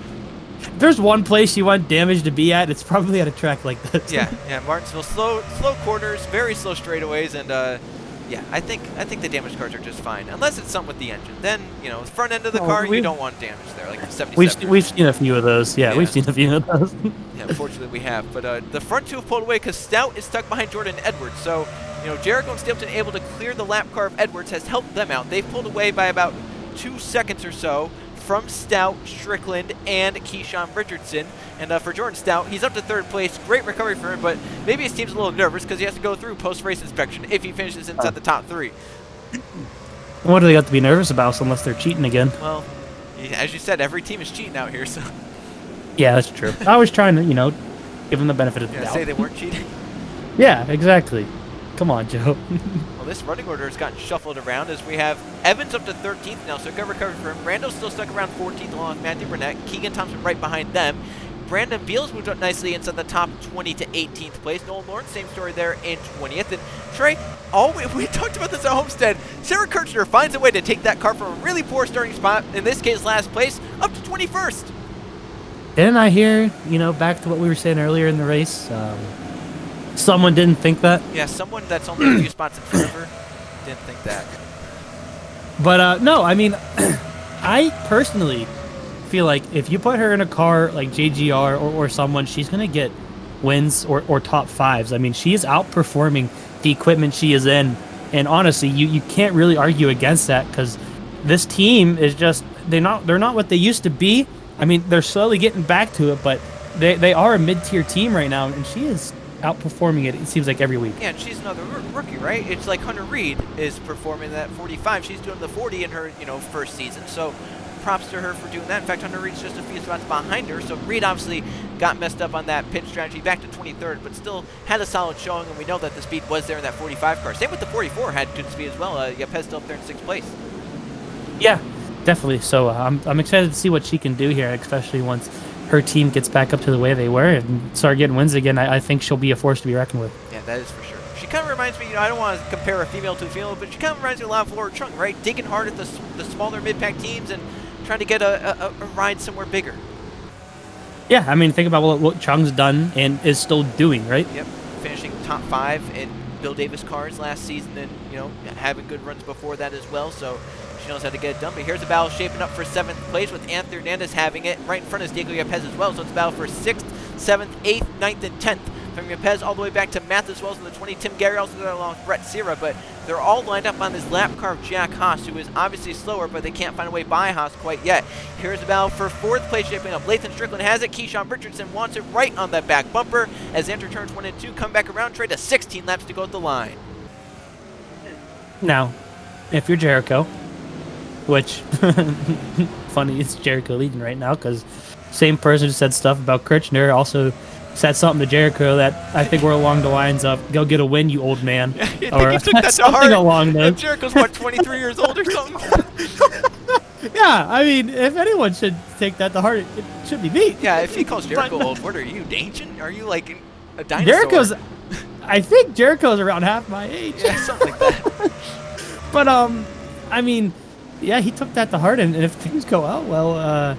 If there's one place you want damage to be at, it's probably at a track like this. Yeah, Martinsville, slow corners, very slow straightaways, and yeah, I think the damaged cars are just fine, unless it's something with the engine. Then the front end of the car, you don't want damage there, like the 77. We've seen a few of those. Yeah, we've seen a few of those. Yeah, unfortunately we have. But the front two have pulled away because Stout is stuck behind Jordan Edwards. So Jericho and Stapleton able to clear the lap car of Edwards has helped them out. They've pulled away by about 2 seconds or so from Stout, Strickland, and Keyshawn Richardson. And for Jordan Stout, he's up to 3rd place. Great recovery for him, but maybe his team's a little nervous because he has to go through post-race inspection if he finishes inside the top 3. What do they got to be nervous about unless they're cheating again? Well, as you said, every team is cheating out here, so... Yeah, that's true. I was trying to, give them the benefit of the doubt. Say they weren't cheating? Yeah, exactly. Come on, Joe. Well, this running order has gotten shuffled around as we have Evans up to 13th now, so good recovery for him. Randall's still stuck around 14th along with Matthew Burnett. Keegan Thompson right behind them. Brandon Beals moved up nicely inside the top 20 to 18th place. Nolan Lawrence, same story there in 20th. And Trey, we talked about this at Homestead. Sarah Kirchner finds a way to take that car from a really poor starting spot, in this case last place, up to 21st. Didn't I hear, back to what we were saying earlier in the race, someone didn't think that? Yeah, someone that's only a few spots in front of her didn't think that. But, no, I mean, I personally feel like if you put her in a car like JGR or someone, she's going to get wins or top 5s. I mean, she is outperforming the equipment she is in. And honestly, you can't really argue against that because this team is just, they're not what they used to be. I mean, they're slowly getting back to it, but they are a mid-tier team right now, and she is outperforming it. It seems like every week. Yeah, and she's another rookie, right? It's like Hunter Reed is performing that 45. She's doing the 40 in her, first season. So props to her for doing that. In fact, Hunter Reed's just a few spots behind her. So Reed obviously got messed up on that pit strategy back to 23rd, but still had a solid showing, and we know that the speed was there in that 45 car. Same with the 44, had good speed as well. Yepes still up there in 6th place. Yeah, definitely. So I'm excited to see what she can do here, especially once her team gets back up to the way they were and start getting wins again. I think she'll be a force to be reckoned with. Yeah, that is for sure. She kind of reminds me, I don't want to compare a female to a female, but she kind of reminds me a lot of Laura Chung, right? Digging hard at the smaller mid-pack teams and trying to get a ride somewhere bigger. Yeah, I mean, think about what Chung's done and is still doing, right? Yep, finishing top 5 in Bill Davis cars last season, and having good runs before that as well. So she knows how to get it done. But here's a battle shaping up for 7th place with Anthony Hernandez having it right in front of Diego Yepes as well. So it's a battle for 6th, 7th, 8th, 9th, and 10th. From Yepes all the way back to Matt as well as in the 20. Tim Gary also there along with Brett Sierra, but they're all lined up on this lap car of Jack Haas, who is obviously slower, but they can't find a way by Haas quite yet. Here's a battle for 4th place shaping up. Lathan Strickland has it. Keyshawn Richardson wants it right on that back bumper as they enter turns 1 and 2. Come back around, trade to 16 laps to go at the line. Now, if you're Jericho, which funny, it's Jericho leading right now because same person who said stuff about Kirchner also said something to Jericho that I think we're along the lines of "Go get a win, you old man," or he took that something along those. Jericho's what, 23 years old or something? Yeah, I mean, if anyone should take that to heart, it should be me. Yeah, if he calls Jericho old, what are you, ancient? Are you like a dinosaur? I think Jericho's around half my age. Yeah, something like that. But I mean, yeah, he took that to heart, and if things go out well,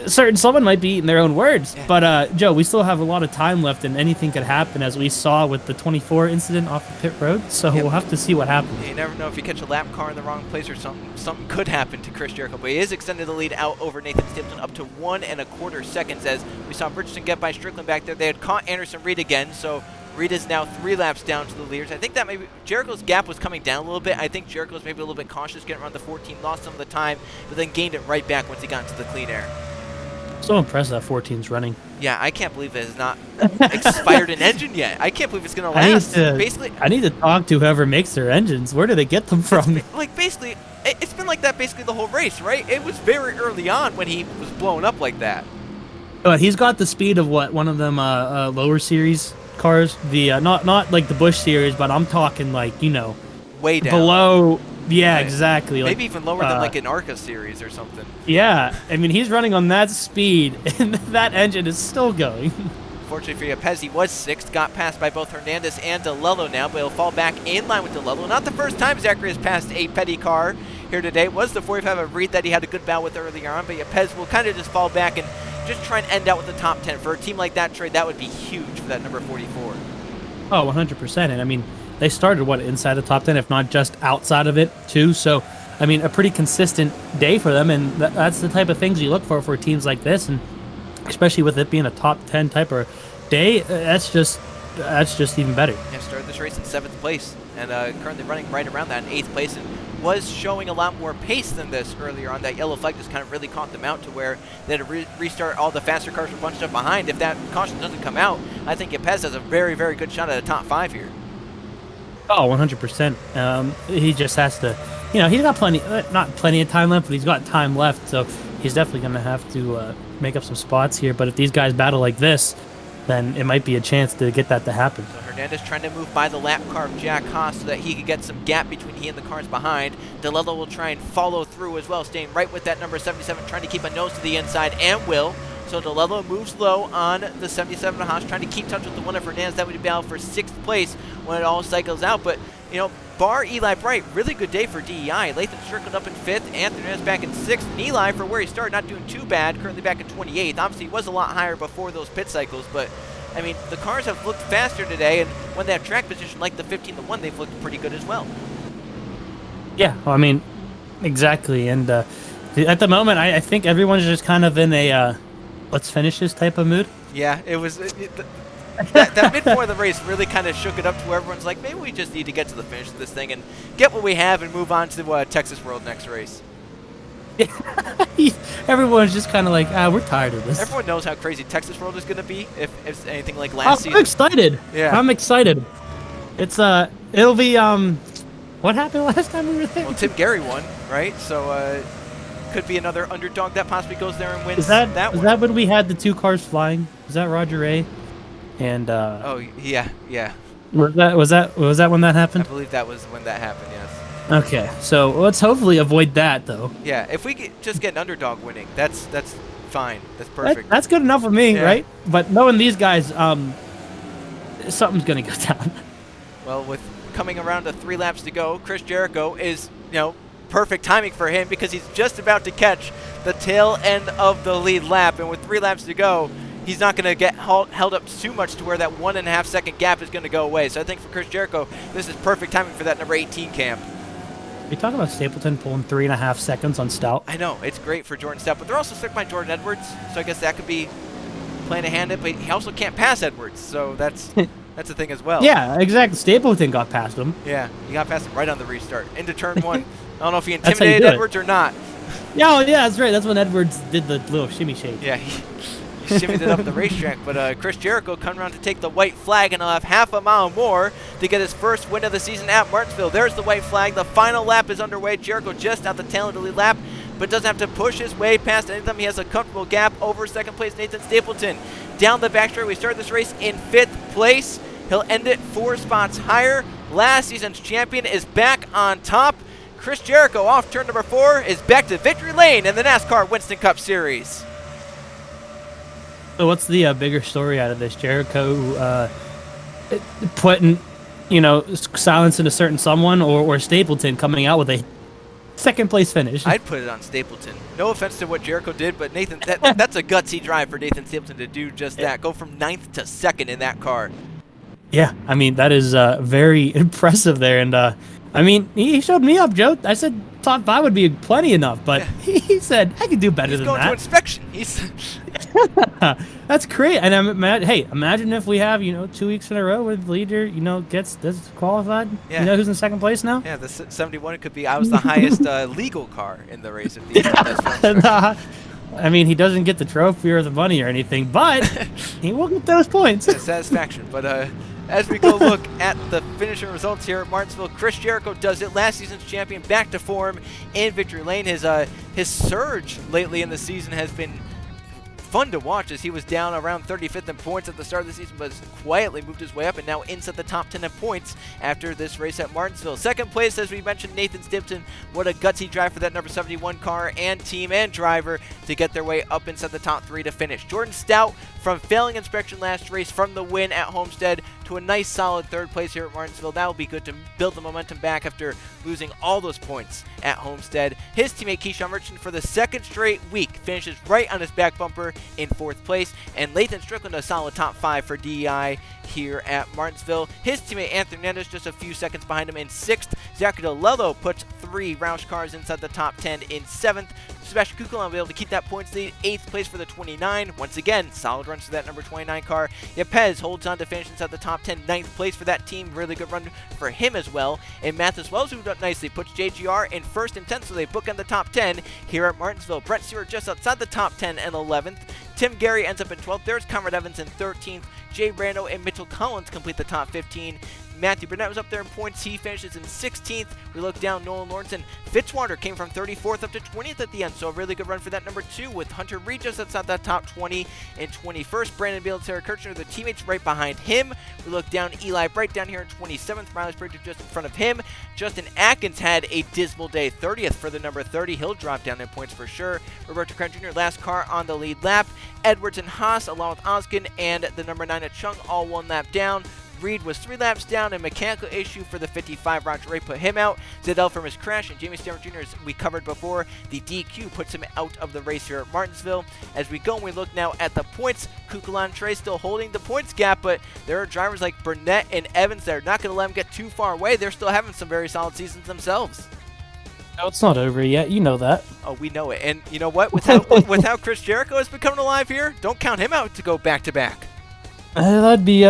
someone might be eating their own words. Yeah. But Joe, we still have a lot of time left, and anything could happen, as we saw with the 24 incident off the pit road. So we'll have to see what happens. Yeah, you never know if you catch a lap car in the wrong place or something. Something could happen to Chris Jericho, but he is extended the lead out over Nathan Stapleton up to 1 1/4 seconds. As we saw Richardson get by Strickland back there, they had caught Anderson Reed again. So Reed is now 3 laps down to the leaders. I think that maybe Jericho's gap was coming down a little bit. I think Jericho's maybe a little bit cautious getting around the 14, lost some of the time, but then gained it right back once he got into the clean air. So impressed that 14's running. Yeah, I can't believe it has not expired an engine yet. I can't believe it's going to last. Basically, I need to talk to whoever makes their engines. Where do they get them from? Basically, it's been like that basically the whole race, right? It was very early on when he was blowing up like that. But he's got the speed of what, one of them lower series cars? The not like the Busch series, but I'm talking like, way down. Below. Yeah, right. Exactly. Maybe even lower than like an ARCA series or something. Yeah, I mean, he's running on that speed, and that engine is still going. Fortunately for Yepes, he was 6th, got passed by both Hernandez and DeLello now, but he'll fall back in line with DeLello. Not the first time Zachary has passed a Petty car here today. It was the 45 of Reed that he had a good battle with earlier on, but Yepes will kind of just fall back and just try and end out with the top 10. For a team like that, Trey, that would be huge for that number 44. Oh, 100%. And I mean, they started, inside the top 10, if not just outside of it, too. So, I mean, a pretty consistent day for them, and that's the type of things you look for teams like this, and especially with it being a top 10 type of day, that's just even better. Yeah, started this race in 7th place, and currently running right around that in 8th place, and was showing a lot more pace than this earlier on. That yellow flag just kind of really caught them out to where they had to restart. All the faster cars were bunched up behind. If that caution doesn't come out, I think Yepes has a very, very good shot at a top 5 here. Oh, 100%. He just has to, he's got not plenty of time left, but he's got time left. So he's definitely going to have to make up some spots here. But if these guys battle like this, then it might be a chance to get that to happen. So Hernandez trying to move by the lap car of Jack Haas so that he could get some gap between he and the cars behind. DeLello will try and follow through as well, staying right with that number 77, trying to keep a nose to the inside, and will. So DeLello moves low on the 77 Haas, trying to keep touch with the one of Hernandez. That would be out for 6th place when it all cycles out. But, bar Eli Bright, really good day for DEI. Lathan Strickland up in 5th, Anthony Hernandez back in 6th. And Eli, for where he started, not doing too bad, currently back in 28th. Obviously, he was a lot higher before those pit cycles, but, I mean, the cars have looked faster today, and when they have track position like the 15-1, they've looked pretty good as well. Yeah, well, I mean, exactly. And at the moment, I think everyone's just kind of in a let's finish this type of mood. Yeah, it was that midpoint of the race really kind of shook it up to where everyone's like, maybe we just need to get to the finish of this thing and get what we have and move on to Texas World next race. Everyone's just kind of like, we're tired of this. Everyone knows how crazy Texas World is going to be if it's anything like I'm last season. excited. Yeah. I'm excited. It's it'll be what happened last time we were there? Well, Tim Gary won, right? So could be another underdog that possibly goes there and wins Is that one. is that when we had the 2 cars flying? Was that Roger Ray? And Oh yeah. was that when that I happened? believe that was when that happened. Yes. Okay, so let's hopefully avoid that though. Yeah. If we just get an underdog winning, that's fine. That's perfect. That's good enough for me, Yeah. right? But knowing these guys, something's gonna go down. Well, with coming around to 3 laps to go, Chris Jericho is, perfect timing for him because he's just about to catch the tail end of the lead lap. And with 3 laps to go, he's not going to get held up too much to where that 1.5 second gap is going to go away. So I think for Chris Jericho, this is perfect timing for that number 18 camp. You talking about Stapleton pulling 3.5 seconds on Stout? I know, it's great for Jordan Stout, but they're also stuck by Jordan Edwards, so I guess that could be playing a hand in, but he also can't pass Edwards, so that's the thing as well. Yeah, exactly. Stapleton got past him. Yeah, he got past him right on the restart into turn 1. I don't know if he That's how you intimidated do it. Edwards or not. Yeah, that's right. That's when Edwards did the little shimmy shake. Yeah, he shimmied it up the racetrack, but Chris Jericho coming around to take the white flag, and he'll have half a mile more to get his first win of the season at Martinsville. There's the white flag. The final lap is underway. Jericho just out the tail of the lead lap, but doesn't have to push his way past any of them. He has a comfortable gap over second place Nathan Stapleton. Down the backstretch, we started this race in 5th place. He'll end it 4 spots higher. Last season's champion is back on top. Chris Jericho off turn number 4 is back to victory lane in the NASCAR Winston Cup Series. So what's the bigger story out of this? Jericho putting, silence in a certain someone, or Stapleton coming out with a second place finish? I'd put it on Stapleton. No offense to what Jericho did, but Nathan, that's a gutsy drive for Nathan Stapleton to do just that. Go from 9th to 2nd in that car. Yeah, I mean, that is very impressive there. And, he showed me up, Joe. I said top 5 would be plenty enough, but he said I could do better He's than going that. to inspection. That's great. And imagine if we have 2 weeks in a row where the leader gets disqualified. Yeah. You know who's in second place now? Yeah, the 71 could be. I was the highest legal car in the race if the does He doesn't get the trophy or the money or anything, but he will get those points. satisfaction. But as we go look at the finishing results here at Martinsville, Chris Jericho does it. Last season's champion back to form in victory lane. His surge lately in the season has been fun to watch as he was down around 35th in points at the start of the season, but has quietly moved his way up and now inside the top 10 in points after this race at Martinsville. Second place, as we mentioned, Nathan Stapleton. What a gutsy drive for that number 71 car and team and driver to get their way up inside the top 3 to finish. Jordan Stout, from failing inspection last race, from the win at Homestead to a nice solid 3rd place here at Martinsville. That will be good to build the momentum back after losing all those points at Homestead. His teammate Keyshawn Merchant, for the 2nd straight week, finishes right on his back bumper in 4th place. And Lathan Strickland, a solid top 5 for DEI here at Martinsville. His teammate Anthony Hernandez just a few seconds behind him in 6th. Zachary DeLello puts 3 Roush cars inside the top 10 in 7th. Sebastian Kukel will be able to keep that points lead. 8th place for the 29. Once again, solid runs for that number 29 car. Yepez holds on to finish inside the top 10. 9th place for that team. Really good run for him as well. And Mathis Wells moved up nicely. Puts JGR in 1st and 10th, so they bookend the top 10 here at Martinsville. Brett Stewart just outside the top 10 and 11th. Tim Gary ends up in 12th. There's Conrad Evans in 13th. Jay Brando and Mitchell Collins complete the top 15. Matthew Burnett was up there in points. He finishes in 16th. We look down, Nolan Lawrence. Fitzwater came from 34th up to 20th at the end, so a really good run for that number 2 with Hunter Reed just outside that top 20 and 21st. Brandon Beal and Sarah Kirchner, the teammates right behind him. We look down, Eli Bright down here in 27th. Riley Sprague just in front of him. Justin Atkins had a dismal day, 30th for the number 30. He'll drop down in points for sure. Roberto Crown Jr., last car on the lead lap. Edwards and Haas, along with Oskin and the number 9 at Chung, all 1 lap down. Reed was 3 laps down. A mechanical issue for the 55. Roger Ray put him out. Zidell from his crash, and Jamie Stammer Jr., as we covered before, the DQ puts him out of the race here at Martinsville. As we go, we look now at the points. Kukulan Trey still holding the points gap, but there are drivers like Burnett and Evans that are not going to let him get too far away. They're still having some very solid seasons themselves. No, it's not over yet. You know that. Oh, we know it. And you know what? With how Chris Jericho has been coming alive here, don't count him out to go back-to-back. That'd be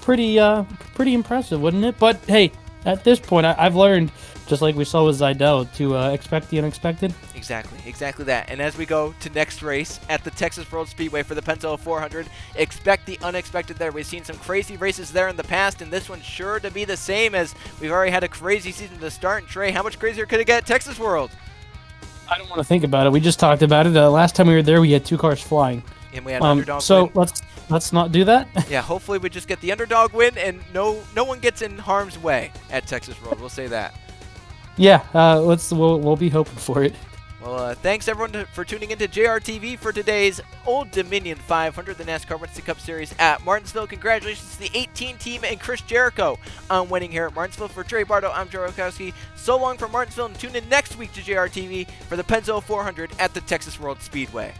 pretty impressive, wouldn't it? But hey, at this point, I've learned just like we saw with Zidell, to expect the unexpected. Exactly that. And as we go to next race at the Texas World Speedway for the Pennzoil 400, expect the unexpected there. We've seen some crazy races there in the past, and this one's sure to be the same, as we've already had a crazy season to start. And Trey, how much crazier could it get at Texas World? I don't want to think about it. We just talked about it. Last time we were there, we had 2 cars flying. And we had an underdog so win. let's not do that. Yeah, hopefully we just get the underdog win and no one gets in harm's way at Texas World. We'll say that. Yeah, we'll be hoping for it. Well, thanks everyone for tuning into JRTV for today's Old Dominion 500, the NASCAR Winston Cup Series at Martinsville. Congratulations to the 18 team and Chris Jericho on winning here at Martinsville. For Trey Bardo, I'm Joe Rokowski. So long from Martinsville, and tune in next week to JRTV for the Pennzoil 400 at the Texas World Speedway.